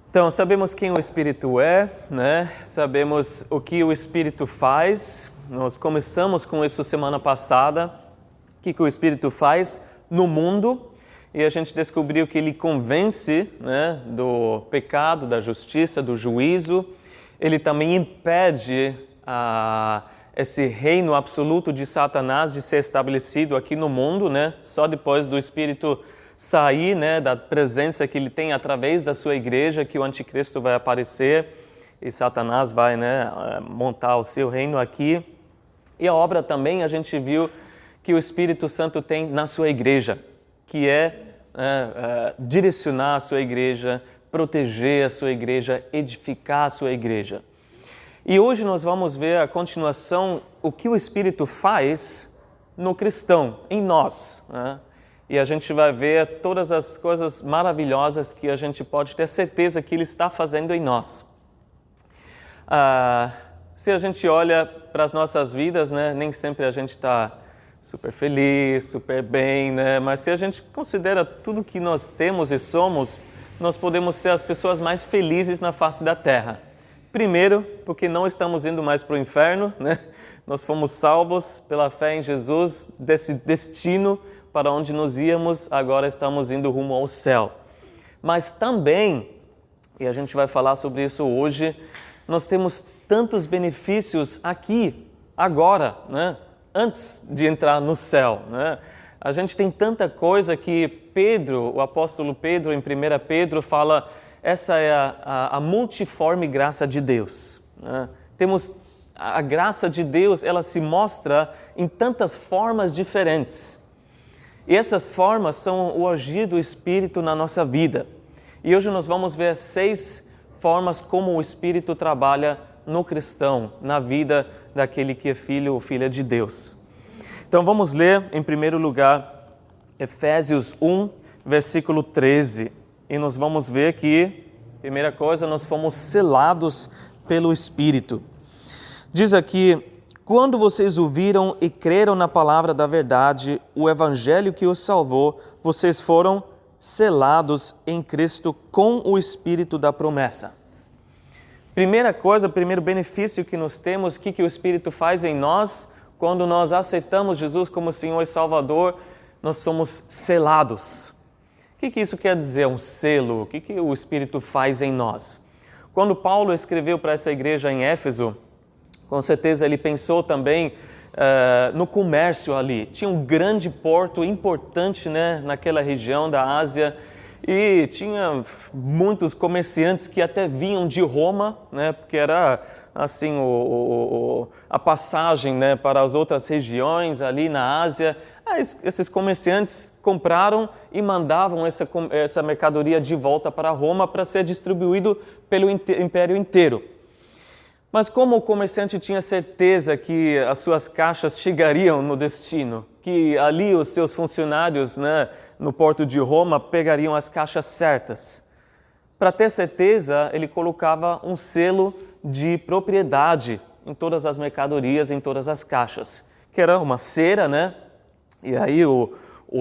Então, sabemos quem o Espírito é, né? Sabemos o que o Espírito faz. Nós começamos com isso semana passada. O que o Espírito faz no mundo. E a gente descobriu que ele convence, né, do pecado, da justiça, do juízo. Ele também impede esse reino absoluto de Satanás de ser estabelecido aqui no mundo, né? Só depois do Espírito sair, né, da presença que ele tem através da sua igreja, que o anticristo vai aparecer e Satanás vai, né, montar o seu reino aqui. E a obra também a gente viu que o Espírito Santo tem na sua igreja, que é direcionar a sua igreja, proteger a sua igreja, edificar a sua igreja. E hoje nós vamos ver a continuação, o que o Espírito faz no cristão, em nós, né? E a gente vai ver todas as coisas maravilhosas que a gente pode ter certeza que Ele está fazendo em nós. Se a gente olha para as nossas vidas, né, nem sempre a gente está super feliz, super bem, né? Mas se a gente considera tudo que nós temos e somos, nós podemos ser as pessoas mais felizes na face da terra. Primeiro, porque não estamos indo mais para o inferno, né? Nós fomos salvos pela fé em Jesus, desse destino para onde nos íamos, agora estamos indo rumo ao céu. Mas também, e a gente vai falar sobre isso hoje, nós temos tantos benefícios aqui, agora, né? Antes de entrar no céu, né? A gente tem tanta coisa que Pedro, o apóstolo Pedro, em 1 Pedro, fala, essa é a multiforme graça de Deus, né? Temos a graça de Deus, ela se mostra em tantas formas diferentes. E essas formas são o agir do Espírito na nossa vida. E hoje nós vamos ver 6 formas como o Espírito trabalha no cristão, na vida daquele que é filho ou filha de Deus. Então vamos ler, em primeiro lugar, Efésios 1, versículo 13. E nós vamos ver que, primeira coisa, nós fomos selados pelo Espírito. Diz aqui: quando vocês ouviram e creram na palavra da verdade, o evangelho que os salvou, vocês foram selados em Cristo com o Espírito da promessa. Primeira coisa, primeiro benefício que nós temos, o que o Espírito faz em nós, quando nós aceitamos Jesus como Senhor e Salvador, nós somos selados. O que isso quer dizer, um selo? O que o Espírito faz em nós? Quando Paulo escreveu para essa igreja em Éfeso, com certeza ele pensou também no comércio ali. Tinha um grande porto importante, né, naquela região da Ásia e tinha muitos comerciantes que até vinham de Roma, né, porque era assim a passagem, né, para as outras regiões ali na Ásia. Esses comerciantes compraram e mandavam essa mercadoria de volta para Roma para ser distribuído pelo império inteiro. Mas como o comerciante tinha certeza que as suas caixas chegariam no destino, que ali os seus funcionários, né, no porto de Roma pegariam as caixas certas, para ter certeza, ele colocava um selo de propriedade em todas as mercadorias, em todas as caixas, que era uma cera, né? E aí o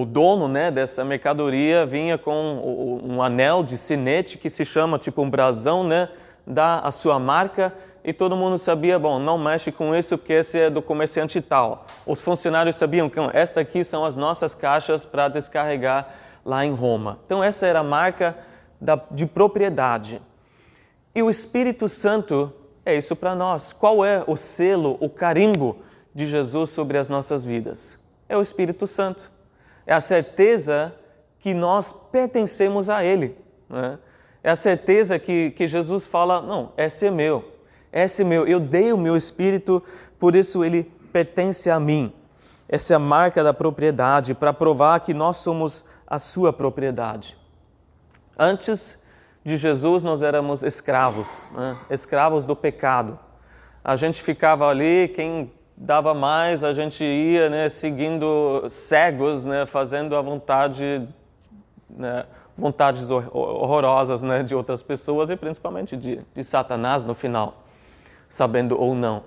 dono, né, dessa mercadoria vinha com um anel de sinete que se chama tipo um brasão, né, dá a sua marca. E todo mundo sabia, bom, não mexe com isso porque esse é do comerciante tal. Os funcionários sabiam que esta aqui são as nossas caixas para descarregar lá em Roma. Então essa era a marca de propriedade. E o Espírito Santo é isso para nós. Qual é o selo, o carimbo de Jesus sobre as nossas vidas? É o Espírito Santo. É a certeza que nós pertencemos a Ele, né? É a certeza que Jesus fala, não, esse é meu. Esse é meu, eu dei o meu Espírito, por isso ele pertence a mim. Essa é a marca da propriedade, para provar que nós somos a sua propriedade. Antes de Jesus, nós éramos escravos, né? Escravos do pecado. A gente ficava ali, quem dava mais, a gente ia, né, seguindo cegos, né, fazendo a vontade, né, vontades horrorosas, né, de outras pessoas e principalmente de Satanás no final, sabendo ou não.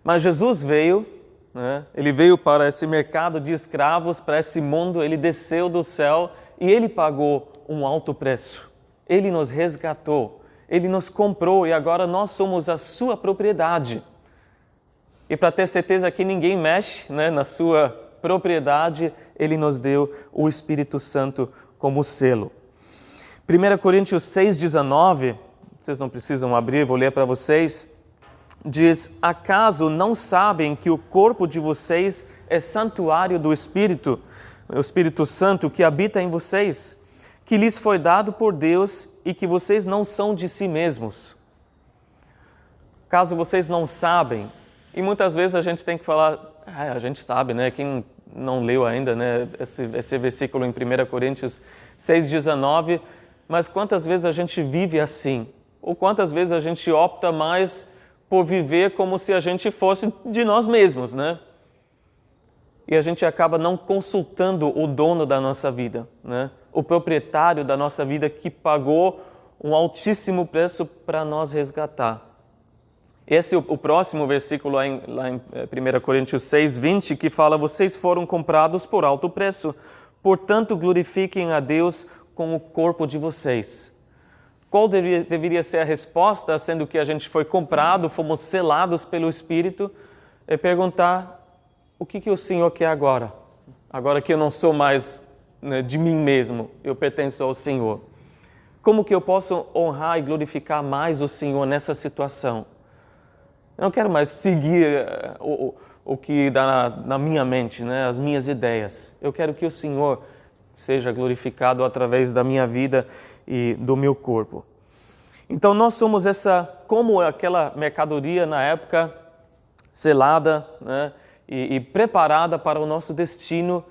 Mas Jesus veio, né? Ele veio para esse mercado de escravos, para esse mundo, ele desceu do céu e ele pagou um alto preço. Ele nos resgatou, Ele nos comprou e agora nós somos a sua propriedade. E para ter certeza que ninguém mexe, né, na sua propriedade, Ele nos deu o Espírito Santo como selo. 1 Coríntios 6,19, vocês não precisam abrir, vou ler para vocês, diz: acaso não sabem que o corpo de vocês é santuário do Espírito, o Espírito Santo que habita em vocês, que lhes foi dado por Deus e que vocês não são de si mesmos? Caso vocês não sabem, e muitas vezes a gente tem que falar, a gente sabe, né? Quem não leu ainda, né, esse versículo em 1 Coríntios 6,19, mas quantas vezes a gente vive assim? Ou quantas vezes a gente opta mais por viver como se a gente fosse de nós mesmos, né? E a gente acaba não consultando o dono da nossa vida, né? O proprietário da nossa vida que pagou um altíssimo preço para nós resgatar. Esse é o próximo versículo lá em 1 Coríntios 6,20, que fala: vocês foram comprados por alto preço, portanto glorifiquem a Deus com o corpo de vocês. Qual deveria ser a resposta, sendo que a gente foi comprado, fomos selados pelo Espírito? É perguntar: o que o Senhor quer agora? Agora que eu não sou mais, né, de mim mesmo, eu pertenço ao Senhor. Como que eu posso honrar e glorificar mais o Senhor nessa situação? Eu não quero mais seguir o que dá na minha mente, né, as minhas ideias. Eu quero que o Senhor seja glorificado através da minha vida e do meu corpo. Então nós somos como aquela mercadoria na época, selada, né, e preparada para o nosso destino,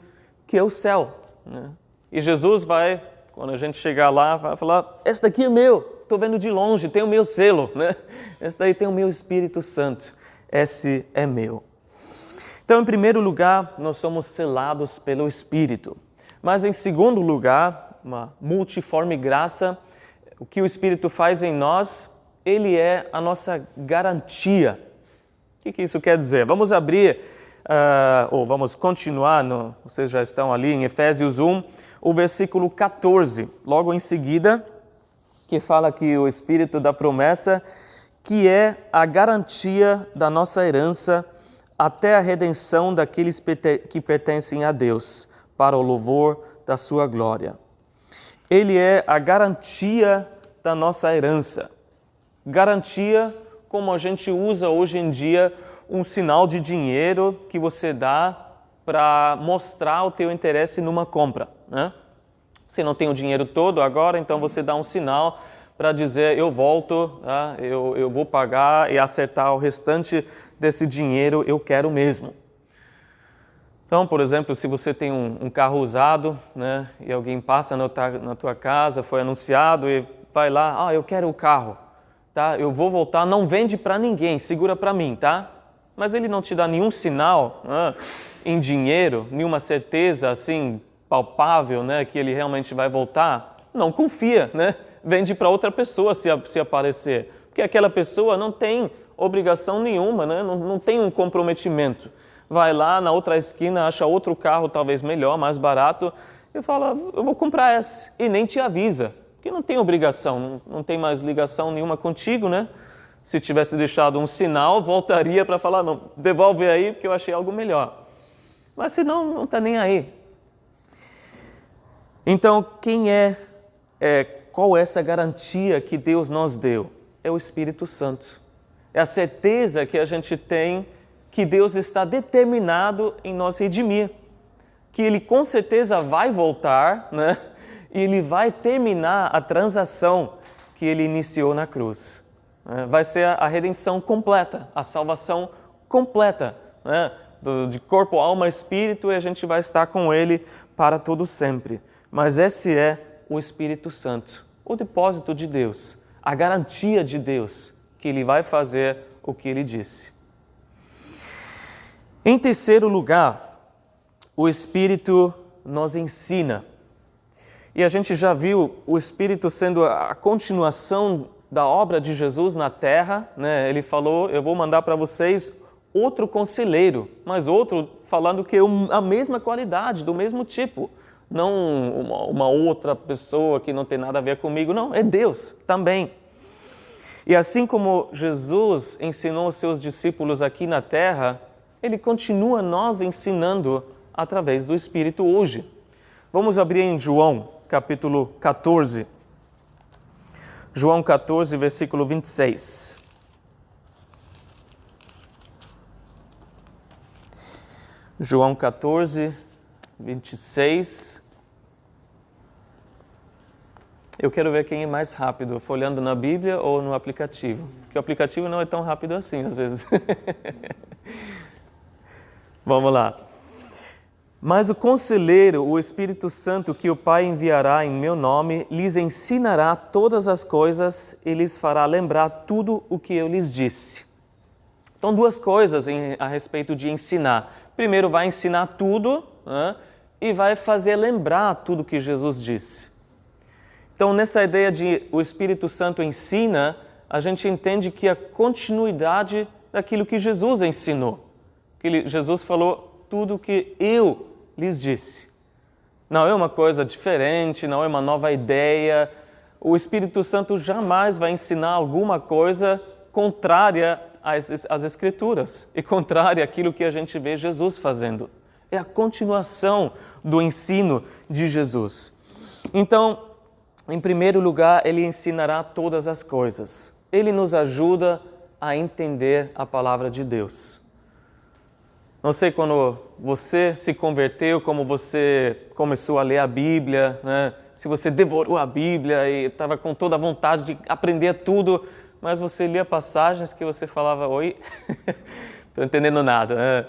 que é o céu, né? E Jesus vai, quando a gente chegar lá, vai falar: esse daqui é meu, estou vendo de longe, tem o meu selo, né? Esse daí tem o meu Espírito Santo, esse é meu. Então, em primeiro lugar, nós somos selados pelo Espírito. Mas em segundo lugar, uma multiforme graça, o que o Espírito faz em nós, ele é a nossa garantia. O que isso quer dizer? Vamos abrir, ou vamos continuar, vocês já estão ali em Efésios 1, o versículo 14, logo em seguida, que fala que o Espírito da promessa, que é a garantia da nossa herança até a redenção daqueles que pertencem a Deus, para o louvor da sua glória. Ele é a garantia da nossa herança. Garantia, como a gente usa hoje em dia, um sinal de dinheiro que você dá para mostrar o teu interesse numa compra, né? Você não tem o dinheiro todo agora, então você dá um sinal para dizer: eu volto, tá? eu vou pagar e acertar o restante desse dinheiro, eu quero mesmo. Então, por exemplo, se você tem um carro usado, né, e alguém passa na tua casa, foi anunciado e vai lá: eu quero o carro, tá? Eu vou voltar, não vende para ninguém, segura para mim, tá? Mas ele não te dá nenhum sinal, né, em dinheiro, nenhuma certeza assim palpável, né, que ele realmente vai voltar. Não confia, né? Vende para outra pessoa se aparecer, porque aquela pessoa não tem obrigação nenhuma, né? Não tem um comprometimento. Vai lá na outra esquina, acha outro carro talvez melhor, mais barato, e fala: eu vou comprar esse, e nem te avisa, porque não tem obrigação, não tem mais ligação nenhuma contigo, né? Se tivesse deixado um sinal, voltaria para falar: não, devolve aí porque eu achei algo melhor. Mas se não está nem aí. Então, qual é essa garantia que Deus nos deu? É o Espírito Santo. É a certeza que a gente tem que Deus está determinado em nos redimir, que Ele com certeza vai voltar, né? E Ele vai terminar a transação que Ele iniciou na cruz. Vai ser a redenção completa, a salvação completa, né? De corpo, alma, espírito, e a gente vai estar com Ele para todo sempre. Mas esse é o Espírito Santo, o depósito de Deus, a garantia de Deus que Ele vai fazer o que Ele disse. Em terceiro lugar, o Espírito nos ensina. E a gente já viu o Espírito sendo a continuação da obra de Jesus na terra, né? Ele falou: eu vou mandar para vocês outro conselheiro, mas outro falando que é a mesma qualidade, do mesmo tipo. Não uma outra pessoa que não tem nada a ver comigo, não, é Deus também. E assim como Jesus ensinou os seus discípulos aqui na terra, Ele continua nos ensinando através do Espírito hoje. Vamos abrir em João, capítulo 14. João 14, versículo 26. João 14, 26. Eu quero ver quem é mais rápido, folhando na Bíblia ou no aplicativo. Porque o aplicativo não é tão rápido assim, às vezes. Vamos lá. Mas o Conselheiro, o Espírito Santo, que o Pai enviará em meu nome, lhes ensinará todas as coisas e lhes fará lembrar tudo o que eu lhes disse. Então, duas coisas a respeito de ensinar. Primeiro, vai ensinar tudo, né, e vai fazer lembrar tudo que Jesus disse. Então, nessa ideia de o Espírito Santo ensina, a gente entende que a continuidade daquilo que Jesus ensinou. Jesus falou tudo o que eu lhes disse. Não é uma coisa diferente, não é uma nova ideia. O Espírito Santo jamais vai ensinar alguma coisa contrária às Escrituras e contrária àquilo que a gente vê Jesus fazendo. É a continuação do ensino de Jesus. Então, em primeiro lugar, Ele ensinará todas as coisas. Ele nos ajuda a entender a palavra de Deus. Não sei quando você se converteu, como você começou a ler a Bíblia, né? Se você devorou a Bíblia e estava com toda a vontade de aprender tudo, mas você lia passagens que você falava, oi, estou entendendo nada, né?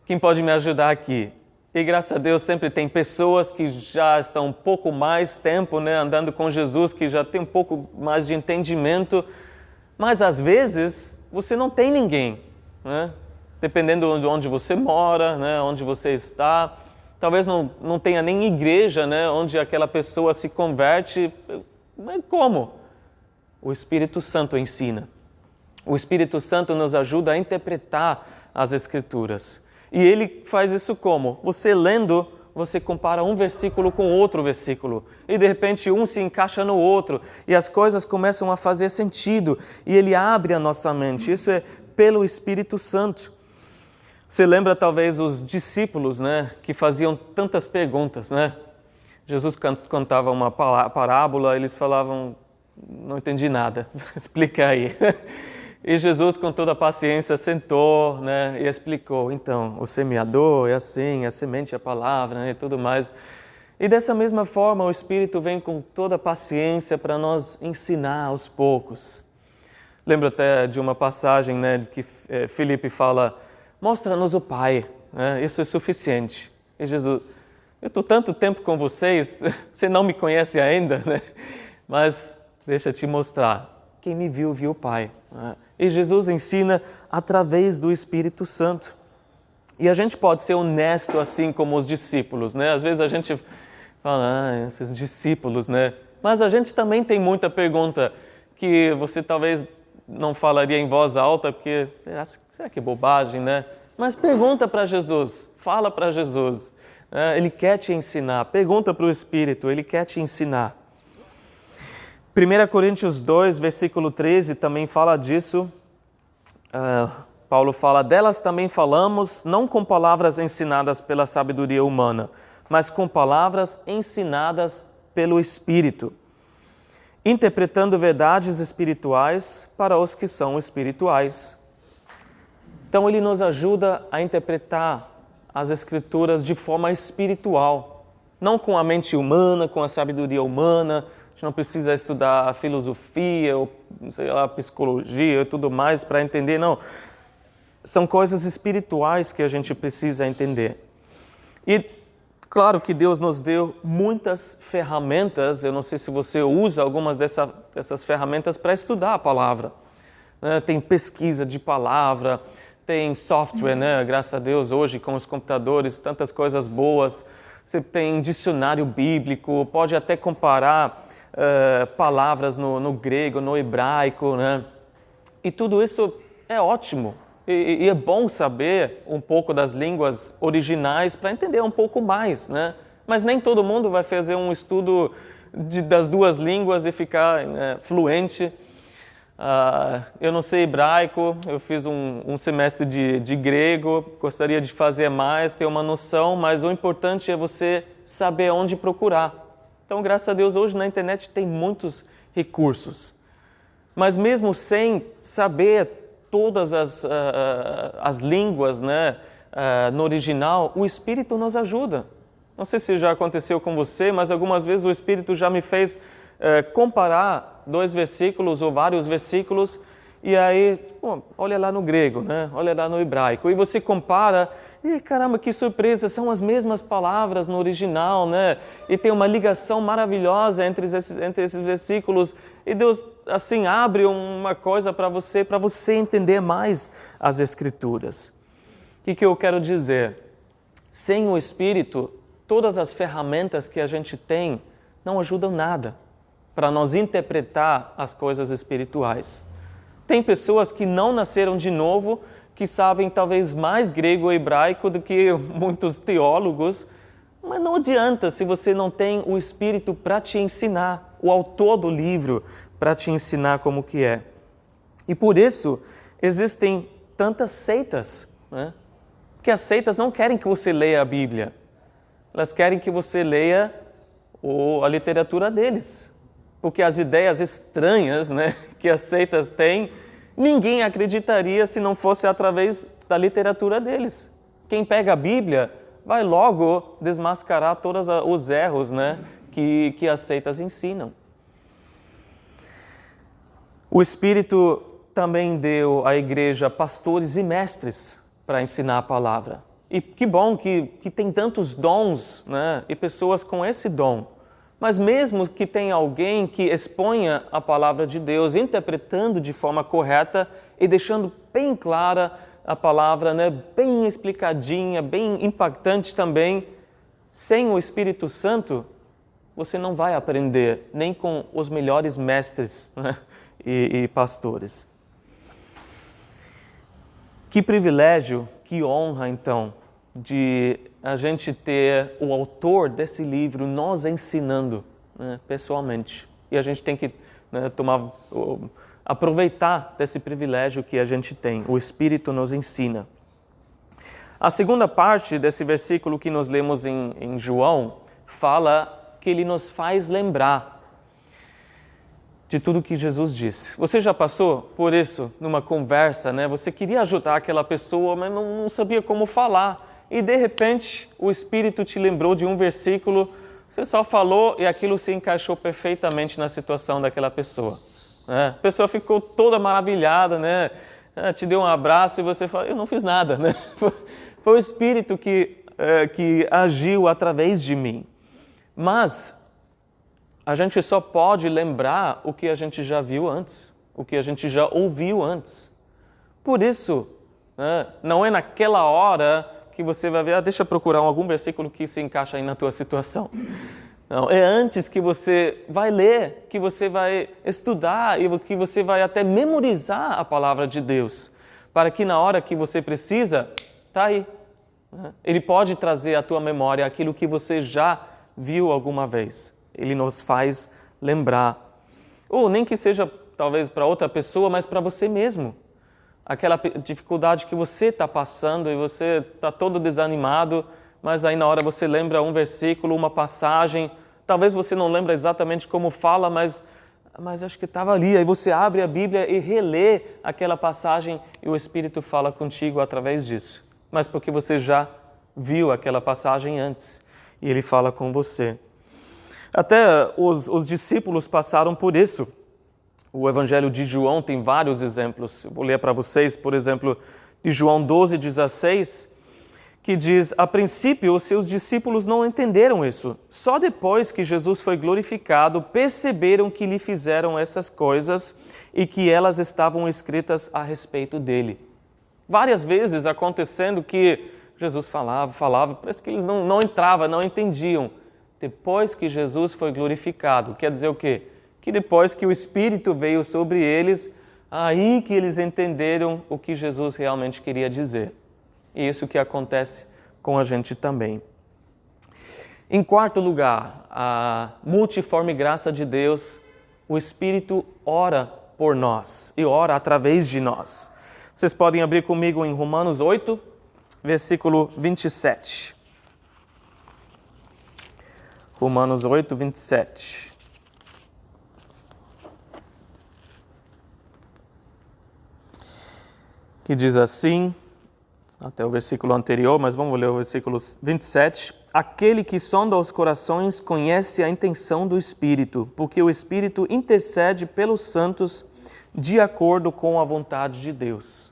Quem pode me ajudar aqui? E graças a Deus sempre tem pessoas que já estão um pouco mais tempo, né, andando com Jesus, que já tem um pouco mais de entendimento, mas às vezes você não tem ninguém, né? Dependendo de onde você mora, né, onde você está, talvez não tenha nem igreja, né, onde aquela pessoa se converte. Mas como? O Espírito Santo ensina. O Espírito Santo nos ajuda a interpretar as Escrituras. E Ele faz isso como? Você lendo, você compara um versículo com outro versículo. E de repente um se encaixa no outro. E as coisas começam a fazer sentido. E Ele abre a nossa mente. Isso é pelo Espírito Santo. Você lembra talvez os discípulos, né, que faziam tantas perguntas, né? Jesus contava uma parábola, eles falavam, não entendi nada, explica aí. E Jesus, com toda a paciência, sentou, né, e explicou. Então, o semeador é assim, a semente é a palavra, né, e tudo mais. E dessa mesma forma, o Espírito vem com toda a paciência para nos ensinar aos poucos. Lembro até de uma passagem, né, que Filipe fala, mostra-nos o Pai, né? Isso é suficiente. E Jesus, eu estou tanto tempo com vocês, você não me conhece ainda, né? Mas deixa eu te mostrar. Quem me viu, viu o Pai. Né? E Jesus ensina através do Espírito Santo. E a gente pode ser honesto assim como os discípulos, né? Às vezes a gente fala, esses discípulos, né? Mas a gente também tem muita pergunta que você talvez não falaria em voz alta, porque será que é bobagem, né? Mas pergunta para Jesus, fala para Jesus. Ele quer te ensinar. Pergunta para o Espírito, Ele quer te ensinar. 1 Coríntios 2, versículo 13, também fala disso. Paulo fala, delas também falamos, não com palavras ensinadas pela sabedoria humana, mas com palavras ensinadas pelo Espírito, interpretando verdades espirituais para os que são espirituais. Então, Ele nos ajuda a interpretar as Escrituras de forma espiritual, não com a mente humana, com a sabedoria humana. A gente não precisa estudar a filosofia, ou sei lá, a psicologia e tudo mais para entender, não. São coisas espirituais que a gente precisa entender. E claro que Deus nos deu muitas ferramentas, eu não sei se você usa algumas dessas ferramentas para estudar a palavra. Tem pesquisa de palavra, tem software, né? Graças a Deus, hoje com os computadores, tantas coisas boas. Você tem dicionário bíblico, pode até comparar palavras no grego, no hebraico, né? E tudo isso é ótimo. E é bom saber um pouco das línguas originais para entender um pouco mais, né? Mas nem todo mundo vai fazer um estudo das duas línguas e ficar fluente. Eu não sei hebraico, eu fiz um semestre de grego, gostaria de fazer mais, ter uma noção, mas o importante é você saber onde procurar. Então, graças a Deus, hoje na internet tem muitos recursos. Mas mesmo sem saber todas as línguas, né, no original, o Espírito nos ajuda. Não sei se já aconteceu com você, mas algumas vezes o Espírito já me fez comparar 2 versículos ou vários versículos, e aí, olha lá no grego, né? Olha lá no hebraico, e você compara, e caramba, que surpresa, são as mesmas palavras no original, né? E tem uma ligação maravilhosa entre esses versículos, e Deus, assim, abre uma coisa para você entender mais as Escrituras. O que eu quero dizer? Sem o Espírito, todas as ferramentas que a gente tem não ajudam nada para nós interpretar as coisas espirituais. Tem pessoas que não nasceram de novo, que sabem talvez mais grego ou hebraico do que muitos teólogos, mas não adianta se você não tem o Espírito para te ensinar, o autor do livro para te ensinar como que é. E por isso existem tantas seitas, né? Porque as seitas não querem que você leia a Bíblia, elas querem que você leia a literatura deles. Porque as ideias estranhas, né, que as seitas têm, ninguém acreditaria se não fosse através da literatura deles. Quem pega a Bíblia vai logo desmascarar todos os erros, né, que as seitas ensinam. O Espírito também deu à igreja pastores e mestres para ensinar a palavra. E que bom que tem tantos dons, né, e pessoas com esse dom. Mas mesmo que tenha alguém que exponha a palavra de Deus, interpretando de forma correta e deixando bem clara a palavra, né, bem explicadinha, bem impactante também, sem o Espírito Santo, você não vai aprender nem com os melhores mestres, né, e pastores. Que privilégio, que honra então, de a gente ter o autor desse livro nos ensinando, né, pessoalmente. E a gente tem que, né, aproveitar desse privilégio que a gente tem. O Espírito nos ensina. A segunda parte desse versículo que nós lemos em João fala que ele nos faz lembrar de tudo que Jesus disse. Você já passou por isso numa conversa, né? Você queria ajudar aquela pessoa, mas não sabia como falar. E de repente o Espírito te lembrou de um versículo, você só falou e aquilo se encaixou perfeitamente na situação daquela pessoa. Né? A pessoa ficou toda maravilhada, né? Te deu um abraço e você falou, eu não fiz nada. Né? Foi o Espírito que agiu através de mim. Mas a gente só pode lembrar o que a gente já viu antes, o que a gente já ouviu antes. Por isso, né, não é naquela hora que você vai ver, deixa eu procurar algum versículo que se encaixa aí na tua situação. Não, é antes que você vai ler, que você vai estudar e que você vai até memorizar a palavra de Deus, para que na hora que você precisa, está aí. Ele pode trazer à tua memória aquilo que você já viu alguma vez. Ele nos faz lembrar. Ou nem que seja talvez para outra pessoa, mas para você mesmo. Aquela dificuldade que você está passando e você está todo desanimado, mas aí na hora você lembra um versículo, uma passagem, talvez você não lembre exatamente como fala, mas acho que estava ali. Aí você abre a Bíblia e relê aquela passagem e o Espírito fala contigo através disso. Mas porque você já viu aquela passagem antes e Ele fala com você. Até os discípulos passaram por isso. O Evangelho de João tem vários exemplos. Eu vou ler para vocês, por exemplo, de João 12:16, que diz, a princípio os seus discípulos não entenderam isso. Só depois que Jesus foi glorificado, perceberam que lhe fizeram essas coisas e que elas estavam escritas a respeito dele. Várias vezes acontecendo que Jesus falava, parece que eles não entravam, não entendiam. Depois que Jesus foi glorificado, quer dizer o quê? Que depois que o Espírito veio sobre eles, aí que eles entenderam o que Jesus realmente queria dizer. E isso que acontece com a gente também. Em quarto lugar, a multiforme graça de Deus, o Espírito ora por nós e ora através de nós. Vocês podem abrir comigo em Romanos 8, versículo 27. Romanos 8, 27. Que diz assim, até o versículo anterior, mas vamos ler o versículo 27. Aquele que sonda os corações conhece a intenção do Espírito, porque o Espírito intercede pelos santos de acordo com a vontade de Deus.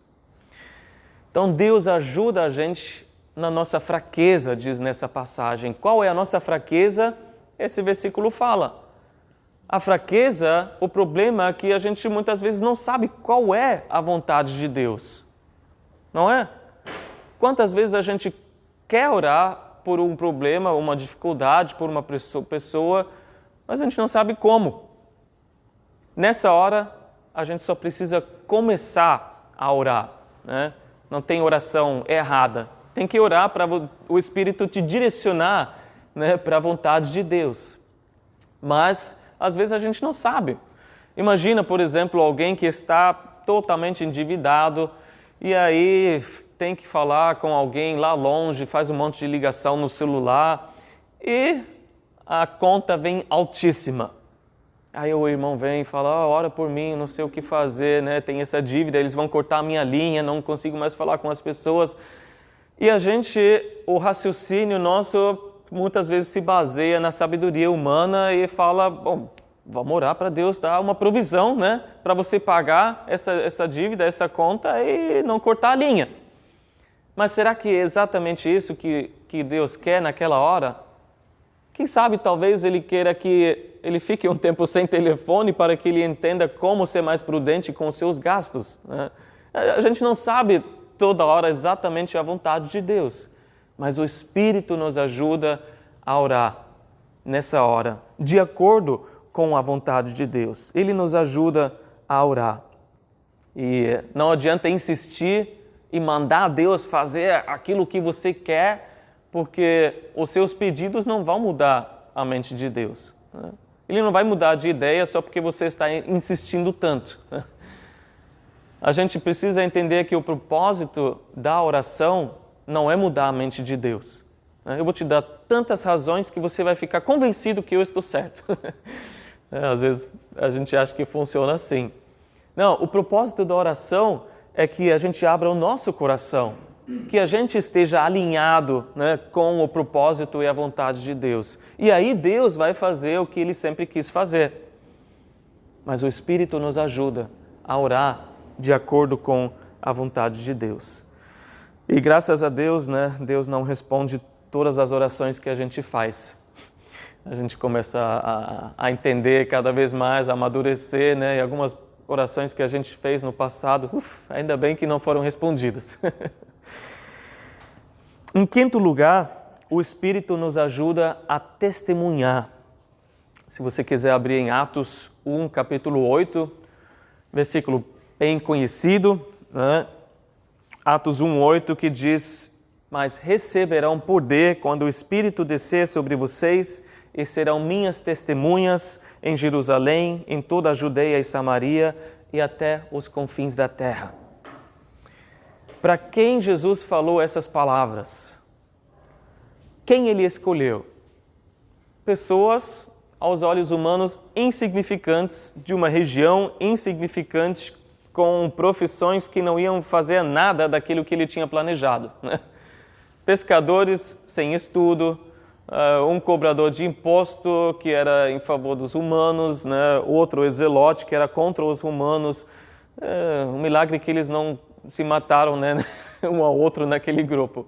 Então Deus ajuda a gente na nossa fraqueza, diz nessa passagem. Qual é a nossa fraqueza? Esse versículo fala. A fraqueza, o problema é que a gente muitas vezes não sabe qual é a vontade de Deus. Não é? Quantas vezes a gente quer orar por um problema, uma dificuldade, por uma pessoa, mas a gente não sabe como. Nessa hora, a gente só precisa começar a orar, né? Não tem oração errada. Tem que orar para o Espírito te direcionar, né, para a vontade de Deus. Mas, às vezes, a gente não sabe. Imagina, por exemplo, alguém que está totalmente endividado e aí tem que falar com alguém lá longe, faz um monte de ligação no celular e a conta vem altíssima. Aí o irmão vem e fala, ora por mim, não sei o que fazer, né? Tem essa dívida, eles vão cortar a minha linha, não consigo mais falar com as pessoas. E o raciocínio nosso muitas vezes se baseia na sabedoria humana e fala, bom, vamos orar para Deus dar uma provisão, né? Para você pagar essa dívida, essa conta e não cortar a linha. Mas será que é exatamente isso que Deus quer naquela hora? Quem sabe talvez Ele queira que ele fique um tempo sem telefone para que ele entenda como ser mais prudente com os seus gastos, né? A gente não sabe toda hora exatamente a vontade de Deus, mas o Espírito nos ajuda a orar nessa hora, de acordo com a vontade de Deus. Ele nos ajuda a orar. E não adianta insistir e mandar Deus fazer aquilo que você quer, porque os seus pedidos não vão mudar a mente de Deus, né? Ele não vai mudar de ideia só porque você está insistindo tanto. A gente precisa entender que o propósito da oração não é mudar a mente de Deus. Eu vou te dar tantas razões que você vai ficar convencido que eu estou certo. Às vezes a gente acha que funciona assim. Não, o propósito da oração é que a gente abra o nosso coração, que a gente esteja alinhado, né, com o propósito e a vontade de Deus. E aí Deus vai fazer o que Ele sempre quis fazer. Mas o Espírito nos ajuda a orar de acordo com a vontade de Deus. E graças a Deus, né, Deus não responde todas as orações que a gente faz. A gente começa a entender cada vez mais, a amadurecer, né, e algumas orações que a gente fez no passado, ainda bem que não foram respondidas. Em quinto lugar, o Espírito nos ajuda a testemunhar. Se você quiser abrir em Atos 1, capítulo 8, versículo bem conhecido, né? Atos 1, 8, que diz, mas receberão poder quando o Espírito descer sobre vocês e serão minhas testemunhas em Jerusalém, em toda a Judeia e Samaria e até os confins da terra. Para quem Jesus falou essas palavras? Quem Ele escolheu? Pessoas, aos olhos humanos, insignificantes, de uma região insignificante, com profissões que não iam fazer nada daquilo que Ele tinha planejado, né? Pescadores sem estudo, um cobrador de imposto que era em favor dos romanos, né? Outro zelote que era contra os romanos. Um milagre que eles não se mataram, né, um ao outro naquele grupo.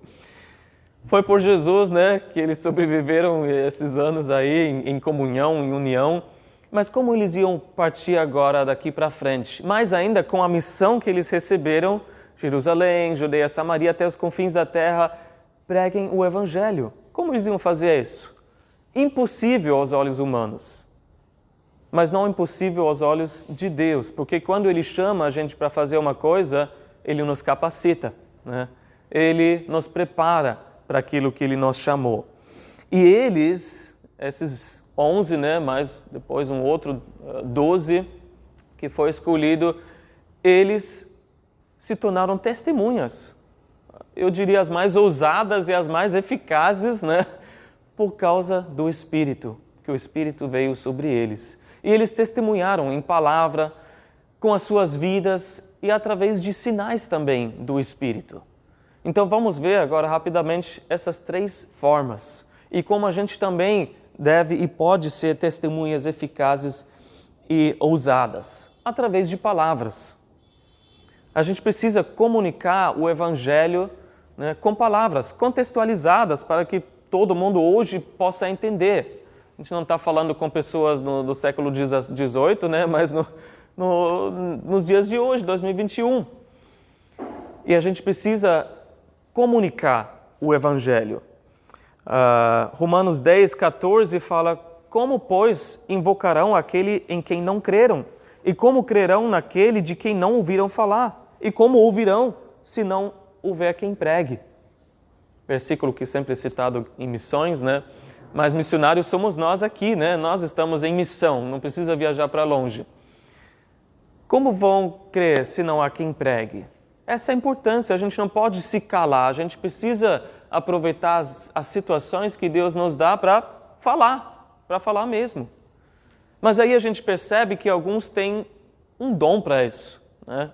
Foi por Jesus, né, que eles sobreviveram esses anos aí em comunhão, em união. Mas como eles iam partir agora daqui para frente? Mais ainda com a missão que eles receberam, Jerusalém, Judeia, Samaria, até os confins da terra, preguem o Evangelho. Como eles iam fazer isso? Impossível aos olhos humanos, mas não impossível aos olhos de Deus, porque quando Ele chama a gente para fazer uma coisa, Ele nos capacita, né? Ele nos prepara para aquilo que Ele nos chamou. E eles, esses 11, né, mais depois um outro 12, que foi escolhido, eles se tornaram testemunhas. Eu diria as mais ousadas e as mais eficazes, né? Por causa do Espírito, que o Espírito veio sobre eles. E eles testemunharam em palavra, com as suas vidas e através de sinais também do Espírito. Então vamos ver agora rapidamente essas 3 formas e como a gente também deve e pode ser testemunhas eficazes e ousadas, através de palavras. A gente precisa comunicar o Evangelho, né, com palavras contextualizadas para que todo mundo hoje possa entender. A gente não está falando com pessoas do século XVIII, né, mas nos dias de hoje, 2021. E a gente precisa comunicar o Evangelho. Romanos 10, 14 fala: como, pois, invocarão aquele em quem não creram? E como crerão naquele de quem não ouviram falar? E como ouvirão, se não houver quem pregue? Versículo que sempre é citado em missões, né? Mas missionários somos nós aqui, né? Nós estamos em missão, não precisa viajar para longe. Como vão crer se não há quem pregue? Essa é a importância, a gente não pode se calar, a gente precisa aproveitar as situações que Deus nos dá para falar mesmo. Mas aí a gente percebe que alguns têm um dom para isso, né?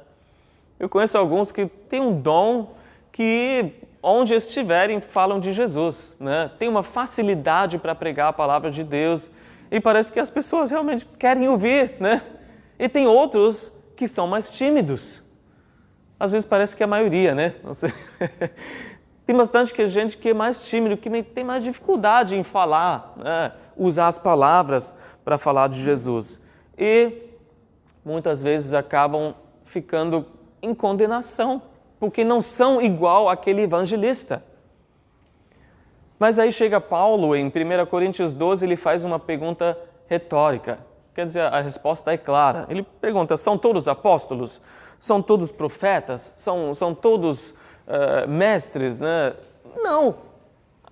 Eu conheço alguns que têm um dom que, onde estiverem, falam de Jesus, né? Tem uma facilidade para pregar a palavra de Deus e parece que as pessoas realmente querem ouvir, né? E tem outros que são mais tímidos. Às vezes parece que é a maioria, né? Não sei. Tem bastante gente que é mais tímido, que tem mais dificuldade em falar, né? Usar as palavras para falar de Jesus. E muitas vezes acabam ficando em condenação, porque não são igual àquele evangelista. Mas aí chega Paulo, em 1 Coríntios 12, ele faz uma pergunta retórica. Quer dizer, a resposta é clara. Ele pergunta: são todos apóstolos? São todos profetas? São todos mestres? Né? Não.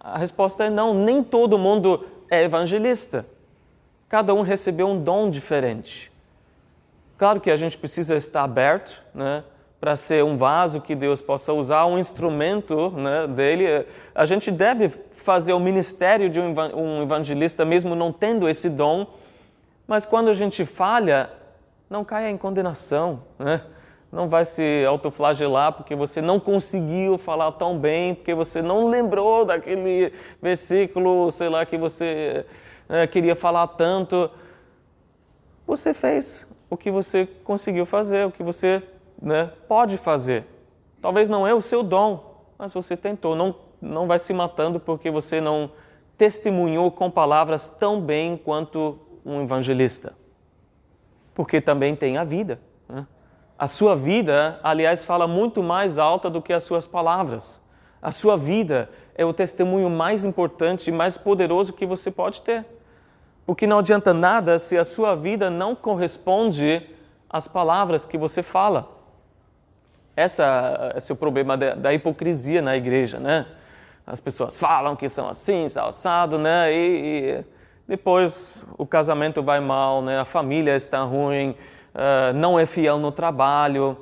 A resposta é não. Nem todo mundo é evangelista. Cada um recebeu um dom diferente. Claro que a gente precisa estar aberto, né, para ser um vaso que Deus possa usar, um instrumento, né, dele. A gente deve fazer o ministério de um evangelista mesmo não tendo esse dom. Mas quando a gente falha, não caia em condenação, né? Não vai se autoflagelar porque você não conseguiu falar tão bem, porque você não lembrou daquele versículo, sei lá, que você queria falar tanto. Você fez o que você conseguiu fazer, o que você, né, pode fazer. Talvez não é o seu dom, mas você tentou. Não vai se matando porque você não testemunhou com palavras tão bem quanto um evangelista, porque também tem a vida, né? A sua vida, aliás, fala muito mais alta do que as suas palavras. A sua vida é o testemunho mais importante e mais poderoso que você pode ter, porque não adianta nada se a sua vida não corresponde às palavras que você fala. Esse é o problema da hipocrisia na igreja, né? As pessoas falam que são assim, está assado, né? E depois o casamento vai mal, né? A família está ruim, não é fiel no trabalho.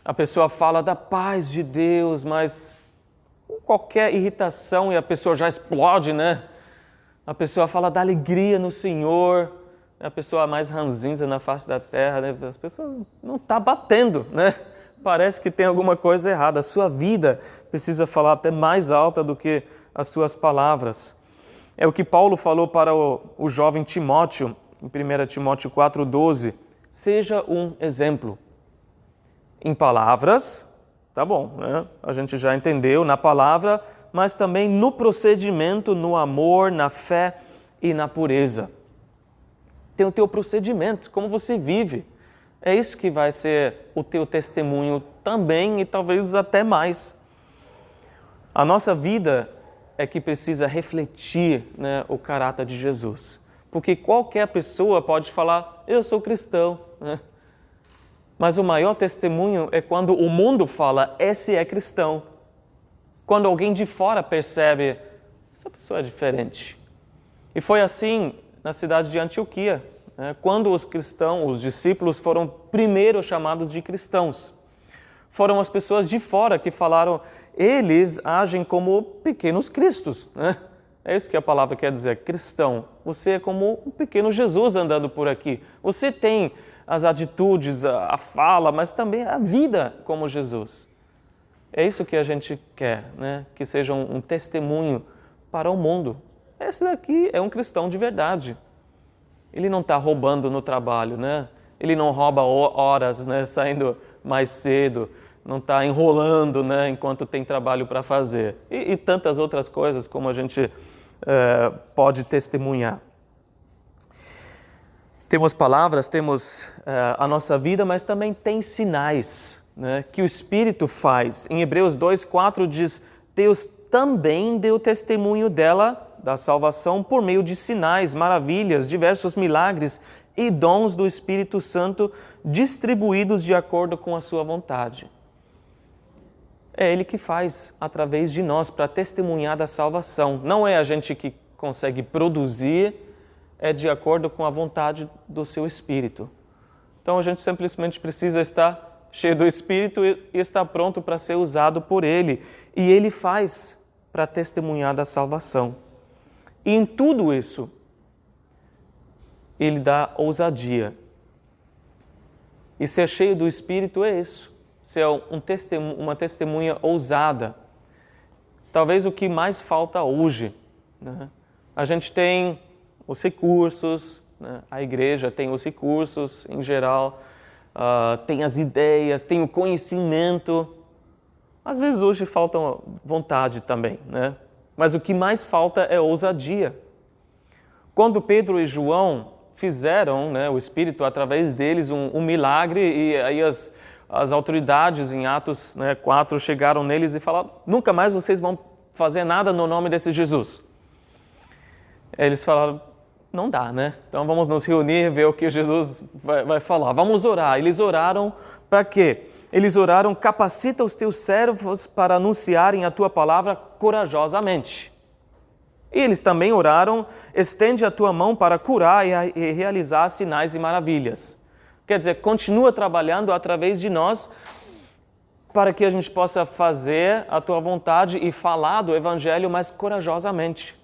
A pessoa fala da paz de Deus, mas qualquer irritação e a pessoa já explode, né? A pessoa fala da alegria no Senhor, a pessoa mais ranzinza na face da terra, né? As pessoas não estão batendo, né? Parece que tem alguma coisa errada. A sua vida precisa falar até mais alta do que as suas palavras. É o que Paulo falou para o jovem Timóteo, em 1 Timóteo 4,12. Seja um exemplo. Em palavras, tá bom, né? A gente já entendeu, na palavra, mas também no procedimento, no amor, na fé e na pureza. Tem o teu procedimento, como você vive. É isso que vai ser o teu testemunho também e talvez até mais. A nossa vida é que precisa refletir, né, o caráter de Jesus. Porque qualquer pessoa pode falar: eu sou cristão, né? Mas o maior testemunho é quando o mundo fala: esse é cristão. Quando alguém de fora percebe: essa pessoa é diferente. E foi assim na cidade de Antioquia. né? Quando os discípulos foram primeiro chamados de cristãos. Foram as pessoas de fora que falaram, eles agem como pequenos cristos, né? É isso que a palavra quer dizer, cristão. Você é como um pequeno Jesus andando por aqui. Você tem as atitudes, a fala, mas também a vida como Jesus. É isso que a gente quer, né? Que seja um testemunho para o mundo. Esse daqui é um cristão de verdade. Ele não está roubando no trabalho, né? Ele não rouba horas, né? Saindo mais cedo, não está enrolando, né? Enquanto tem trabalho para fazer. E tantas outras coisas como a gente pode testemunhar. Temos palavras, temos a nossa vida, mas também tem sinais, né, que o Espírito faz. Em Hebreus 2:4 diz, Deus também deu testemunho dela, da salvação, por meio de sinais, maravilhas, diversos milagres e dons do Espírito Santo distribuídos de acordo com a sua vontade. É Ele que faz através de nós para testemunhar da salvação. Não é a gente que consegue produzir, é de acordo com a vontade do seu Espírito. Então a gente simplesmente precisa estar cheio do Espírito e estar pronto para ser usado por Ele. E Ele faz para testemunhar da salvação. E em tudo isso, Ele dá ousadia. E ser cheio do Espírito é isso. Ser uma testemunha ousada. Talvez o que mais falta hoje, né? A gente tem os recursos, né? A igreja tem os recursos em geral, tem as ideias, tem o conhecimento. Às vezes hoje falta vontade também, né? Mas o que mais falta é ousadia. Quando Pedro e João fizeram, né, o Espírito através deles um milagre, e aí as autoridades em Atos 4 chegaram neles e falaram, nunca mais vocês vão fazer nada no nome desse Jesus. Eles falaram, não dá, né? Então vamos nos reunir e ver o que Jesus vai falar. Vamos orar. Eles oraram para quê? Eles oraram, capacita os teus servos para anunciarem a tua palavra corajosamente. E eles também oraram, estende a tua mão para curar e realizar sinais e maravilhas. Quer dizer, continua trabalhando através de nós para que a gente possa fazer a tua vontade e falar do Evangelho mais corajosamente.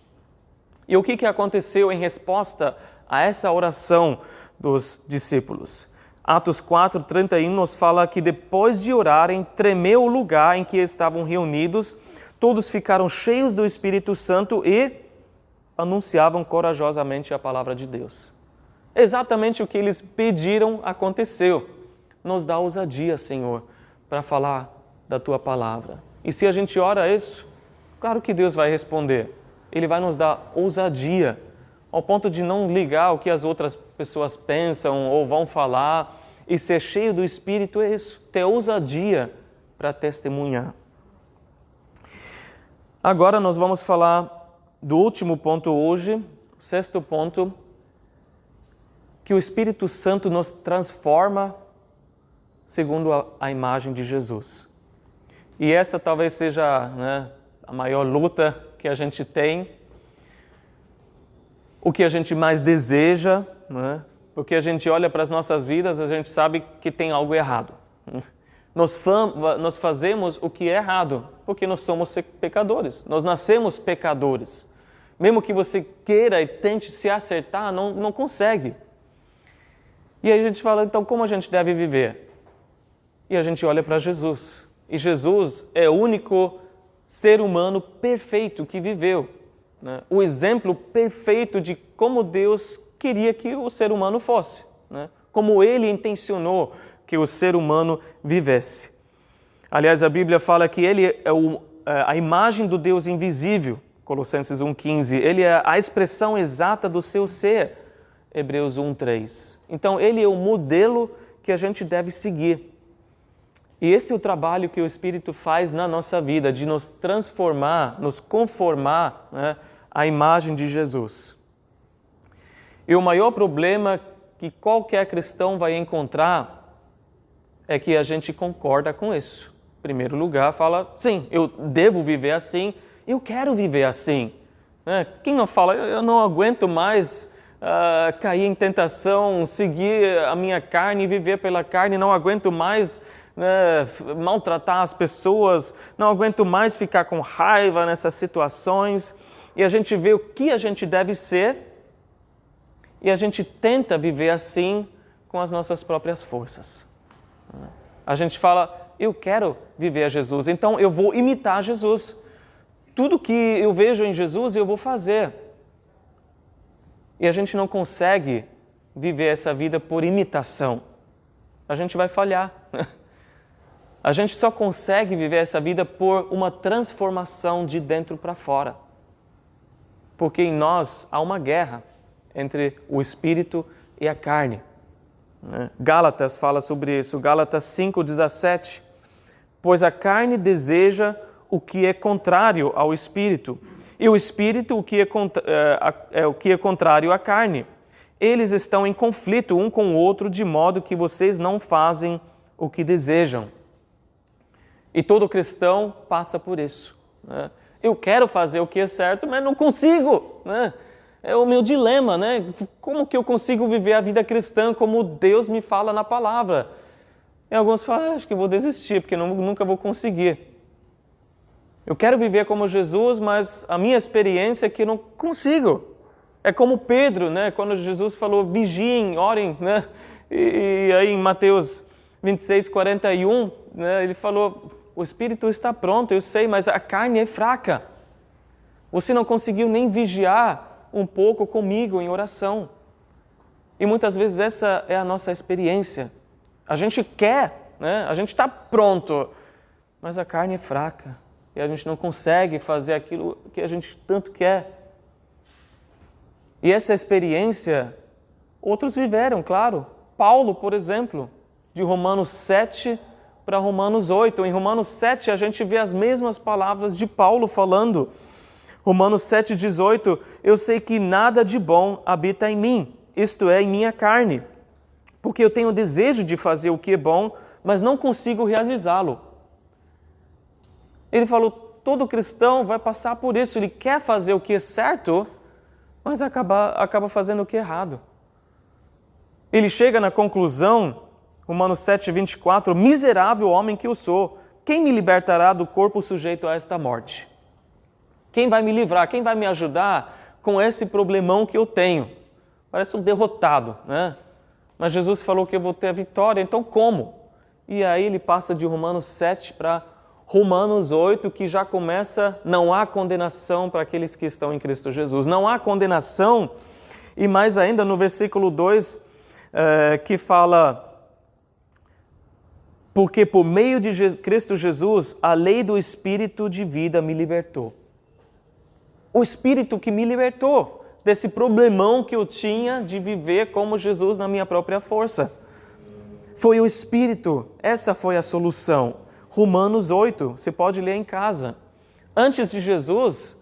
E o que aconteceu em resposta a essa oração dos discípulos? Atos 4:31 nos fala que depois de orarem, tremeu o lugar em que estavam reunidos, todos ficaram cheios do Espírito Santo e anunciavam corajosamente a palavra de Deus. Exatamente o que eles pediram aconteceu. Nos dá ousadia, Senhor, para falar da Tua palavra. E se a gente ora isso, claro que Deus vai responder. Ele vai nos dar ousadia, ao ponto de não ligar o que as outras pessoas pensam ou vão falar, e ser cheio do Espírito é isso, ter ousadia para testemunhar. Agora nós vamos falar do último ponto hoje, o sexto ponto, que o Espírito Santo nos transforma segundo a imagem de Jesus. E essa talvez seja, né, a maior luta que a gente tem, o que a gente mais deseja, né? Porque a gente olha para as nossas vidas, a gente sabe que tem algo errado. Nós fazemos o que é errado, porque nós somos pecadores, nós nascemos pecadores. Mesmo que você queira e tente se acertar, não consegue. E aí a gente fala, então como a gente deve viver? E a gente olha para Jesus. E Jesus é o único ser humano perfeito que viveu, né? O exemplo perfeito de como Deus queria que o ser humano fosse, né? Como Ele intencionou que o ser humano vivesse. Aliás, a Bíblia fala que Ele é a imagem do Deus invisível, Colossenses 1,15. Ele é a expressão exata do seu ser, Hebreus 1,3. Então, Ele é o modelo que a gente deve seguir. E esse é o trabalho que o Espírito faz na nossa vida, de nos transformar, nos conformar, né, à imagem de Jesus. E o maior problema que qualquer cristão vai encontrar é que a gente concorda com isso. Em primeiro lugar, fala, sim, eu devo viver assim, eu quero viver assim. Né? Quem não fala, eu não aguento mais cair em tentação, seguir a minha carne e viver pela carne, não aguento mais maltratar as pessoas, não aguento mais ficar com raiva nessas situações. E a gente vê o que a gente deve ser e a gente tenta viver assim com as nossas próprias forças. A gente fala, eu quero viver a Jesus, então eu vou imitar Jesus. Tudo que eu vejo em Jesus eu vou fazer. E a gente não consegue viver essa vida por imitação. A gente vai falhar. A gente só consegue viver essa vida por uma transformação de dentro para fora. Porque em nós há uma guerra entre o espírito e a carne. Gálatas fala sobre isso, Gálatas 5:17. Pois a carne deseja o que é contrário ao espírito, e o espírito o que é contrário à carne. Eles estão em conflito um com o outro, de modo que vocês não fazem o que desejam. E todo cristão passa por isso. Eu quero fazer o que é certo, mas não consigo. É o meu dilema, Como que eu consigo viver a vida cristã como Deus me fala na palavra? E alguns falam, acho que vou desistir, porque nunca vou conseguir. Eu quero viver como Jesus, mas a minha experiência é que não consigo. É como Pedro, quando Jesus falou, vigiem, orem, E aí em Mateus 26:41, ele falou, o Espírito está pronto, eu sei, mas a carne é fraca. Você não conseguiu nem vigiar um pouco comigo em oração. E muitas vezes essa é a nossa experiência. A gente quer, a gente está pronto, mas a carne é fraca. E a gente não consegue fazer aquilo que a gente tanto quer. E essa experiência, outros viveram, claro. Paulo, por exemplo, de Romanos 7 para Romanos 8. Em Romanos 7, a gente vê as mesmas palavras de Paulo falando. Romanos 7:18, eu sei que nada de bom habita em mim, isto é, em minha carne, porque eu tenho o desejo de fazer o que é bom, mas não consigo realizá-lo. Ele falou, todo cristão vai passar por isso, ele quer fazer o que é certo, mas acaba fazendo o que é errado. Ele chega na conclusão, Romanos 7:24, miserável homem que eu sou, quem me libertará do corpo sujeito a esta morte? Quem vai me livrar? Quem vai me ajudar com esse problemão que eu tenho? Parece um derrotado, Mas Jesus falou que eu vou ter a vitória, então como? E aí ele passa de Romanos 7 para Romanos 8, que já começa, não há condenação para aqueles que estão em Cristo Jesus. Não há condenação, e mais ainda no versículo 2, que fala, porque por meio de Cristo Jesus, a lei do Espírito de vida me libertou. O Espírito que me libertou desse problemão que eu tinha de viver como Jesus na minha própria força. Foi o Espírito, essa foi a solução. Romanos 8, você pode ler em casa. Antes de Jesus,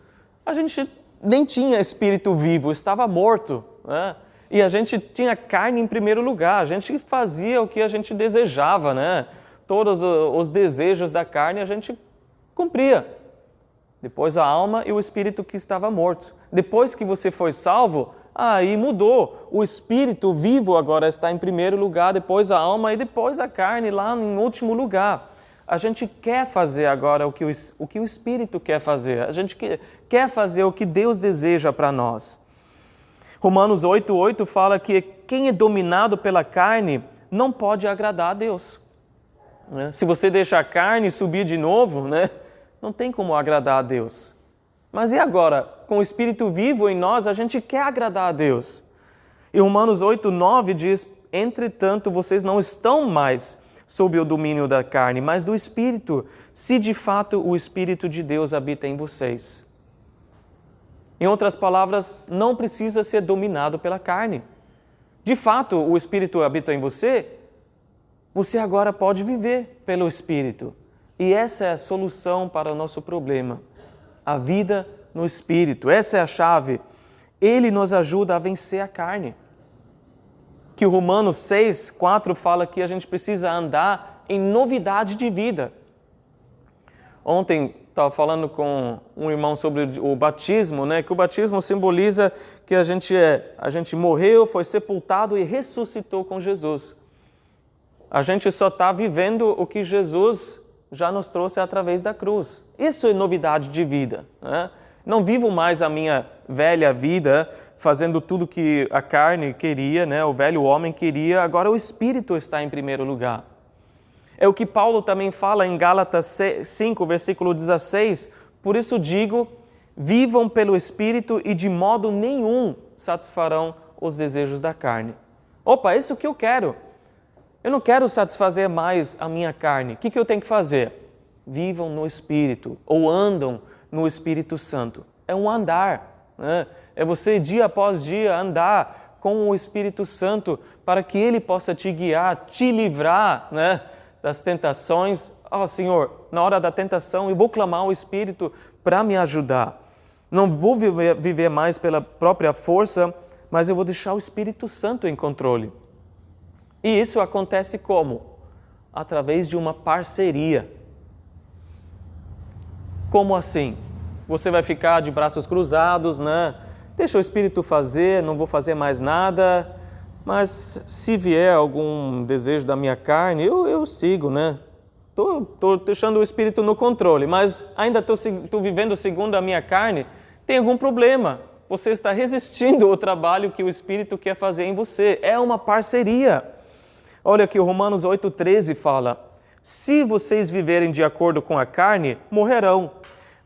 a gente nem tinha Espírito vivo, estava morto. E a gente tinha carne em primeiro lugar, a gente fazia o que a gente desejava, Todos os desejos da carne a gente cumpria. Depois a alma e o espírito que estava morto. Depois que você foi salvo, aí mudou. O espírito vivo agora está em primeiro lugar, depois a alma e depois a carne lá em último lugar. A gente quer fazer agora o que o espírito quer fazer. A gente quer fazer o que Deus deseja para nós. Romanos 8:8 fala que quem é dominado pela carne não pode agradar a Deus. Se você deixa a carne subir de novo, não tem como agradar a Deus. Mas e agora? Com o Espírito vivo em nós, a gente quer agradar a Deus. E Romanos 8:9 diz, entretanto, vocês não estão mais sob o domínio da carne, mas do Espírito, se de fato o Espírito de Deus habita em vocês. Em outras palavras, não precisa ser dominado pela carne. De fato, o Espírito habita em você, você agora pode viver pelo Espírito. E essa é a solução para o nosso problema. A vida no Espírito. Essa é a chave. Ele nos ajuda a vencer a carne. Que o Romanos 6:4 fala que a gente precisa andar em novidade de vida. Ontem estava falando com um irmão sobre o batismo, né? Que o batismo simboliza que a gente morreu, foi sepultado e ressuscitou com Jesus. A gente só está vivendo o que Jesus já nos trouxe através da cruz. Isso é novidade de vida, né? Não vivo mais a minha velha vida fazendo tudo que a carne queria, né? O velho homem queria, agora o Espírito está em primeiro lugar. É o que Paulo também fala em Gálatas 5, versículo 16. Por isso digo, vivam pelo Espírito e de modo nenhum satisfarão os desejos da carne. Opa, isso é o que eu quero. Eu não quero satisfazer mais a minha carne. O que eu tenho que fazer? Vivam no Espírito ou andam no Espírito Santo. É um andar, né? É você dia após dia andar com o Espírito Santo para que Ele possa te guiar, te livrar, né, das tentações. Senhor, na hora da tentação eu vou clamar ao Espírito para me ajudar. Não vou viver mais pela própria força, mas eu vou deixar o Espírito Santo em controle. E isso acontece como? Através de uma parceria. Como assim? Você vai ficar de braços cruzados, né? Deixa o Espírito fazer, não vou fazer mais nada, mas se vier algum desejo da minha carne, eu sigo, né? Estou deixando o Espírito no controle, mas ainda estou vivendo segundo a minha carne, tem algum problema. Você está resistindo ao trabalho que o Espírito quer fazer em você. É uma parceria. Olha que o Romanos 8,13 fala: se vocês viverem de acordo com a carne, morrerão.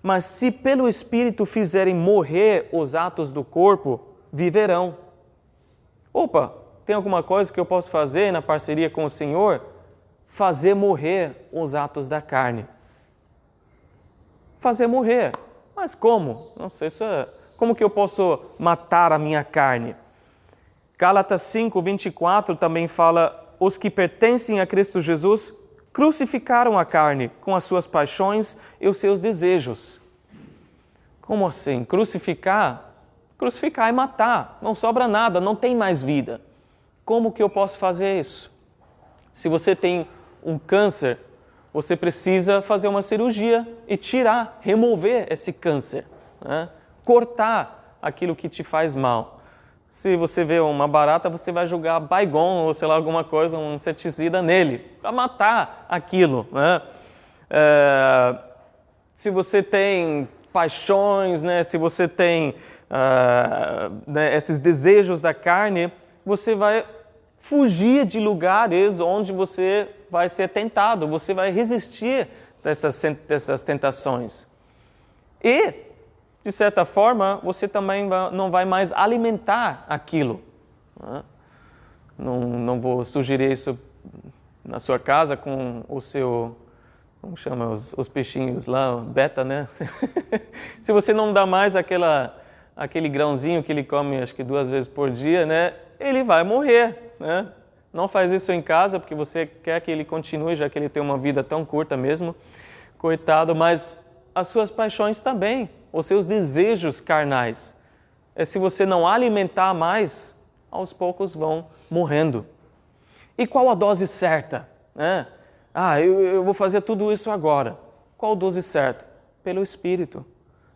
Mas se pelo Espírito fizerem morrer os atos do corpo, viverão. Opa, tem alguma coisa que eu posso fazer na parceria com o Senhor? Fazer morrer os atos da carne. Fazer morrer. Mas como? Não sei, como que eu posso matar a minha carne? Gálatas 5:24 também fala: os que pertencem a Cristo Jesus crucificaram a carne com as suas paixões e os seus desejos. Como assim? Crucificar? Crucificar é matar. Não sobra nada, não tem mais vida. Como que eu posso fazer isso? Se você tem um câncer, você precisa fazer uma cirurgia e remover esse câncer, né? Cortar aquilo que te faz mal. Se você vê uma barata, você vai jogar Baygon ou sei lá, alguma coisa, um inseticida nele, para matar aquilo, né? Se você tem paixões, né? Se você tem né, esses desejos da carne, você vai fugir de lugares onde você vai ser tentado, você vai resistir dessas tentações. E, de certa forma, você também não vai mais alimentar aquilo. Não vou sugerir isso na sua casa com o seu, como chama, os peixinhos lá, beta, né? Se você não dá mais aquele grãozinho que ele come, acho que 2 vezes por dia, né? Ele vai morrer, né? Não faz isso em casa, porque você quer que ele continue, já que ele tem uma vida tão curta mesmo. Coitado, mas as suas paixões também, os seus desejos carnais. Se você não alimentar mais, aos poucos vão morrendo. E qual a dose certa, né? Eu vou fazer tudo isso agora. Qual a dose certa? Pelo Espírito.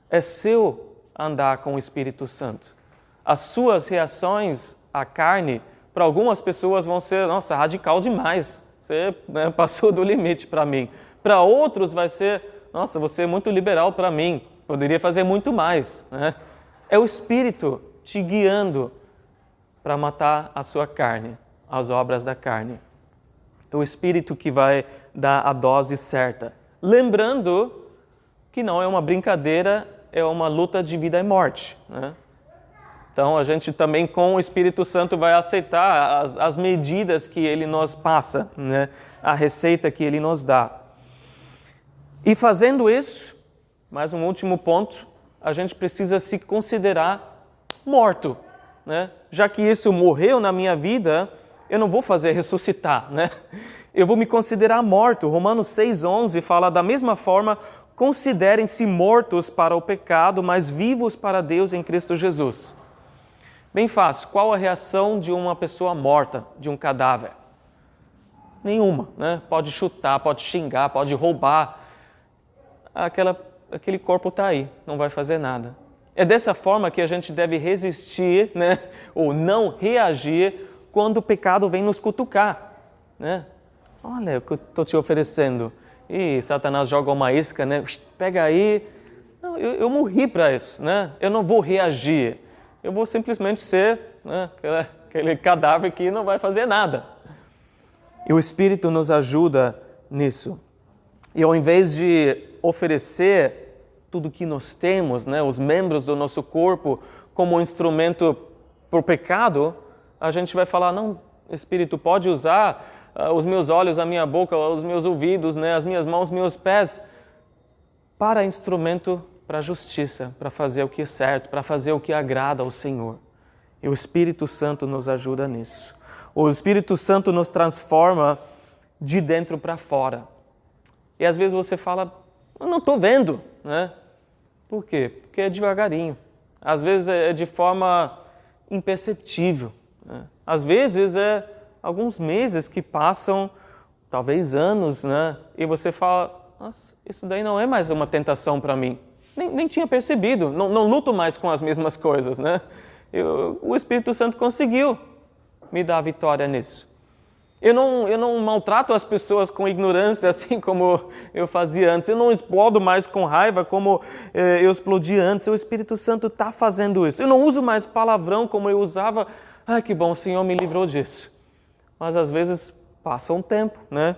É seu andar com o Espírito Santo. As suas reações à carne, para algumas pessoas vão ser, nossa, radical demais. Você, né, passou do limite para mim. Para outros vai ser, nossa, você é muito liberal para mim. Poderia fazer muito mais, né? É o Espírito te guiando para matar a sua carne, as obras da carne. É o Espírito que vai dar a dose certa. Lembrando que não é uma brincadeira, é uma luta de vida e morte, né? Então, a gente também, com o Espírito Santo, vai aceitar as medidas que Ele nos passa, né? A receita que Ele nos dá. E fazendo isso, mais um último ponto, a gente precisa se considerar morto, né? Já que isso morreu na minha vida, eu não vou fazer ressuscitar, né? Eu vou me considerar morto. Romanos 6,11 fala: da mesma forma, considerem-se mortos para o pecado, mas vivos para Deus em Cristo Jesus. Bem fácil. Qual a reação de uma pessoa morta, de um cadáver? Nenhuma, né? Pode chutar, pode xingar, pode roubar. aquele corpo está aí, não vai fazer nada. É dessa forma que a gente deve resistir, né? Ou não reagir quando o pecado vem nos cutucar, né? Olha o que eu estou te oferecendo. E Satanás joga uma isca, né? Pega aí. Não, eu morri para isso, né? Eu não vou reagir. Eu vou simplesmente ser, né, aquele cadáver que não vai fazer nada. E o Espírito nos ajuda nisso. E ao invés de oferecer tudo que nós temos, né, os membros do nosso corpo, como um instrumento para o pecado, a gente vai falar, não, Espírito, pode usar os meus olhos, a minha boca, os meus ouvidos, né, as minhas mãos, meus pés, para instrumento para a justiça, para fazer o que é certo, para fazer o que agrada ao Senhor. E o Espírito Santo nos ajuda nisso. O Espírito Santo nos transforma de dentro para fora. E às vezes você fala, eu não estou vendo, né? Por quê? Porque é devagarinho. Às vezes é de forma imperceptível, né? Às vezes é alguns meses que passam, talvez anos, né? E você fala, nossa, isso daí não é mais uma tentação para mim. Nem tinha percebido, não luto mais com as mesmas coisas, né? O Espírito Santo conseguiu me dar a vitória nisso. Eu não maltrato as pessoas com ignorância, assim como eu fazia antes. Eu não explodo mais com raiva como eu explodia antes. O Espírito Santo está fazendo isso. Eu não uso mais palavrão como eu usava. Ai, que bom, o Senhor me livrou disso. Mas às vezes passa um tempo, né?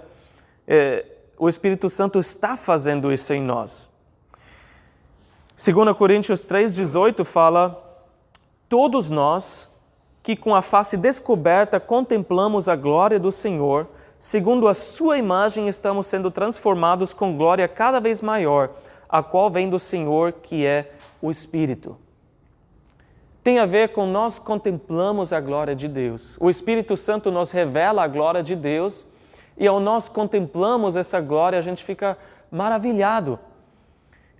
O Espírito Santo está fazendo isso em nós. 2 Coríntios 3,18 fala, todos nós que com a face descoberta contemplamos a glória do Senhor, segundo a sua imagem estamos sendo transformados com glória cada vez maior, a qual vem do Senhor, que é o Espírito. Tem a ver com nós contemplamos a glória de Deus. O Espírito Santo nos revela a glória de Deus e ao nós contemplamos essa glória, a gente fica maravilhado.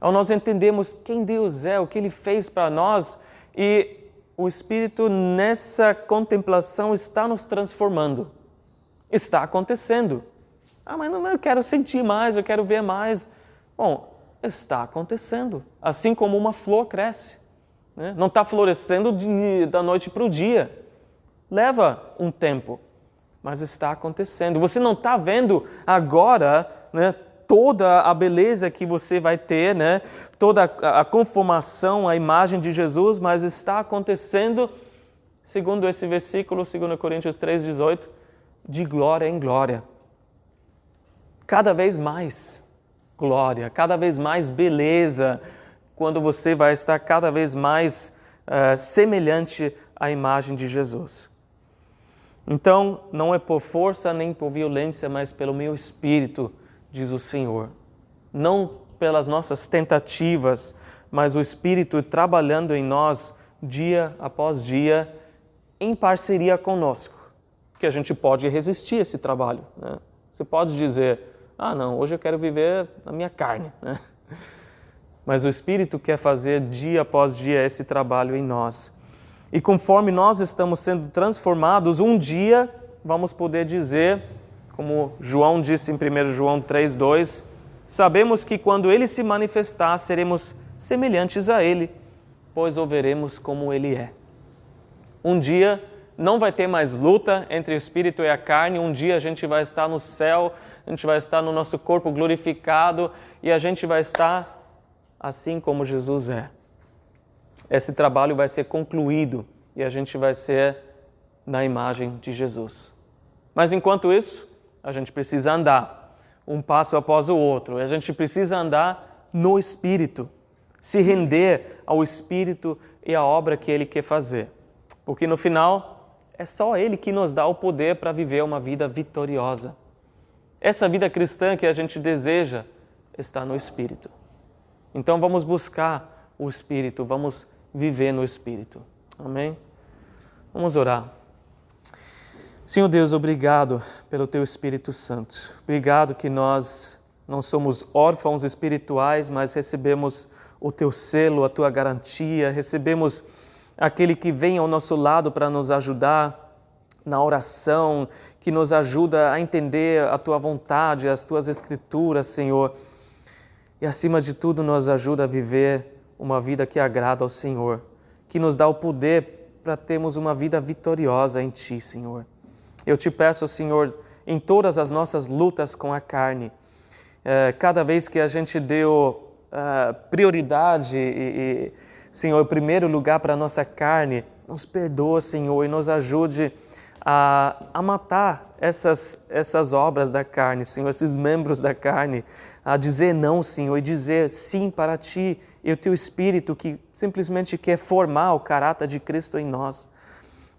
Ao nós entendemos quem Deus é, o que Ele fez para nós e o Espírito nessa contemplação está nos transformando. Está acontecendo. Mas não, eu quero sentir mais, eu quero ver mais. Bom, está acontecendo. Assim como uma flor cresce, né? Não está florescendo da noite para o dia. Leva um tempo, mas está acontecendo. Você não está vendo agora, né, toda a beleza que você vai ter, né? Toda a conformação, a imagem de Jesus, mas está acontecendo, segundo esse versículo, 2 Coríntios 3,18, de glória em glória. Cada vez mais glória, cada vez mais beleza, quando você vai estar cada vez mais semelhante à imagem de Jesus. Então, não é por força nem por violência, mas pelo meu Espírito, diz o Senhor. Não pelas nossas tentativas, mas o Espírito trabalhando em nós dia após dia, em parceria conosco, que a gente pode resistir a esse trabalho, né? Você pode dizer, não, hoje eu quero viver na minha carne, né? Mas o Espírito quer fazer dia após dia esse trabalho em nós. E conforme nós estamos sendo transformados, um dia vamos poder dizer, como João disse em 1 João 3,2, sabemos que quando Ele se manifestar, seremos semelhantes a Ele, pois o veremos como Ele é. Um dia não vai ter mais luta entre o Espírito e a carne, um dia a gente vai estar no céu, a gente vai estar no nosso corpo glorificado e a gente vai estar assim como Jesus é. Esse trabalho vai ser concluído e a gente vai ser na imagem de Jesus. Mas enquanto isso, a gente precisa andar um passo após o outro. A gente precisa andar no Espírito, se render ao Espírito e à obra que Ele quer fazer. Porque no final, é só Ele que nos dá o poder para viver uma vida vitoriosa. Essa vida cristã que a gente deseja está no Espírito. Então vamos buscar o Espírito, vamos viver no Espírito. Amém? Vamos orar. Senhor Deus, obrigado pelo Teu Espírito Santo. Obrigado que nós não somos órfãos espirituais, mas recebemos o Teu selo, a Tua garantia, recebemos aquele que vem ao nosso lado para nos ajudar na oração, que nos ajuda a entender a Tua vontade, as Tuas Escrituras, Senhor. e, acima de tudo, nos ajuda a viver uma vida que agrada ao Senhor, que nos dá o poder para termos uma vida vitoriosa em Ti, Senhor. Eu te peço, Senhor, em todas as nossas lutas com a carne, cada vez que a gente deu prioridade e, Senhor, primeiro lugar para a nossa carne, nos perdoa, Senhor, e nos ajude a matar essas obras da carne, Senhor, esses membros da carne, a dizer não, Senhor, e dizer sim para Ti e o Teu Espírito que simplesmente quer formar o caráter de Cristo em nós.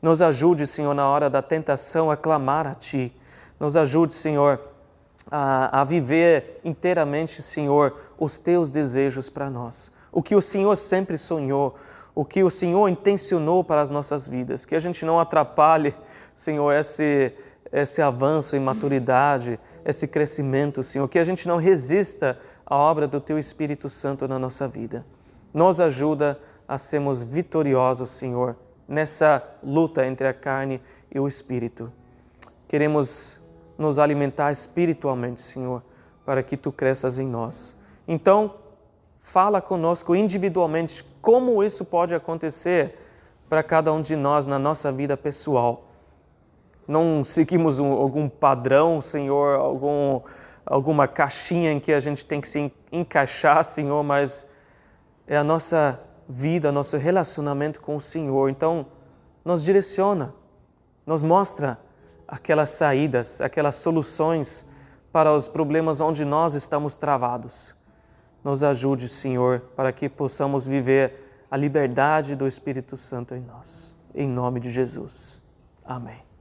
Nos ajude, Senhor, na hora da tentação a clamar a Ti. Nos ajude, Senhor, a viver inteiramente, Senhor, os Teus desejos para nós. O que o Senhor sempre sonhou, o que o Senhor intencionou para as nossas vidas. Que a gente não atrapalhe, Senhor, esse avanço em maturidade, esse crescimento, Senhor. Que a gente não resista à obra do Teu Espírito Santo na nossa vida. Nos ajuda a sermos vitoriosos, Senhor, nessa luta entre a carne e o Espírito. Queremos nos alimentar espiritualmente, Senhor, para que Tu cresças em nós. Então, fala conosco individualmente como isso pode acontecer para cada um de nós na nossa vida pessoal. Não seguimos algum padrão, Senhor, alguma caixinha em que a gente tem que se encaixar, Senhor, mas é a nossa vida, nosso relacionamento com o Senhor. Então, nos direciona, nos mostra aquelas saídas, aquelas soluções para os problemas onde nós estamos travados. Nos ajude, Senhor, para que possamos viver a liberdade do Espírito Santo em nós. Em nome de Jesus. Amém.